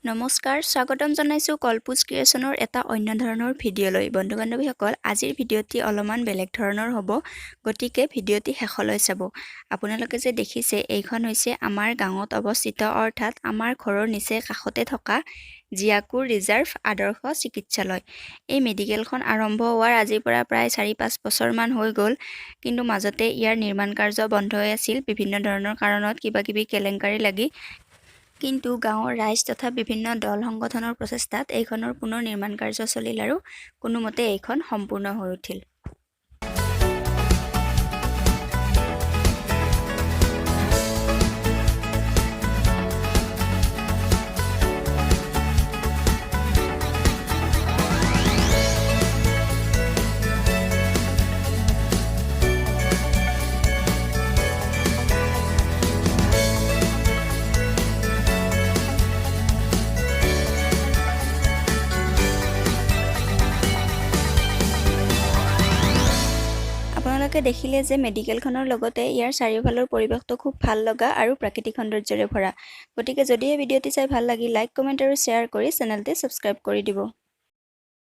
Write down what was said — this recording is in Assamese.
নমস্কাৰ স্বাগতম জনাইছো কলপুজ ক্ৰিয়েচনৰ এটা অন্য ধৰণৰ ভিডিঅ'লৈ বন্ধু-বান্ধৱীসকল আজিৰ ভিডিঅ'টি অলপমান বেলেগ ধৰণৰ হ'ব গতিকে ভিডিঅ'টি শেষলৈ চাব আপোনালোকে যে দেখিছে এইখন হৈছে আমাৰ গাঁৱত অৱস্থিত অৰ্থাৎ আমাৰ ঘৰৰ নিচে কাষতে থকা জিয়াকুৰ ৰিজাৰ্ভ আদৰ্শ চিকিৎসালয় এই মেডিকেলখন আৰম্ভ হোৱাৰ আজিৰ পৰা প্ৰায় 4-5 বছৰ মান হৈ গ'ল কিন্তু মাজতে ইয়াৰ নিৰ্মাণ কাৰ্য বন্ধ হৈ আছিল বিভিন্ন ধৰণৰ কাৰণত কিবা-কিবি কেলেংকাৰী লাগি কিন্তু গাঁৱৰ ৰাইজ তথা বিভিন্ন দল সংগঠনৰ প্ৰচেষ্টাত এইখনৰ পুনৰ নিৰ্মাণ কাৰ্য চলিল আৰু কোনোমতে এইখন সম্পূৰ্ণ হৈ উঠিল। আপোনালোকে দেখিলে যে মেডিকেলখনৰ লগতে ইয়াৰ চাৰিওফালৰ পৰিৱেশটো খুব ভাল লগা আৰু প্ৰাকৃতিক সৌন্দৰ্যৰে ভৰা গতিকে যদি এই ভিডিঅ'টি চাই ভাল লাগি লাইক কমেণ্ট আৰু শ্বেয়াৰ কৰি চেনেলটি ছাবস্ক্ৰাইব কৰি দিব।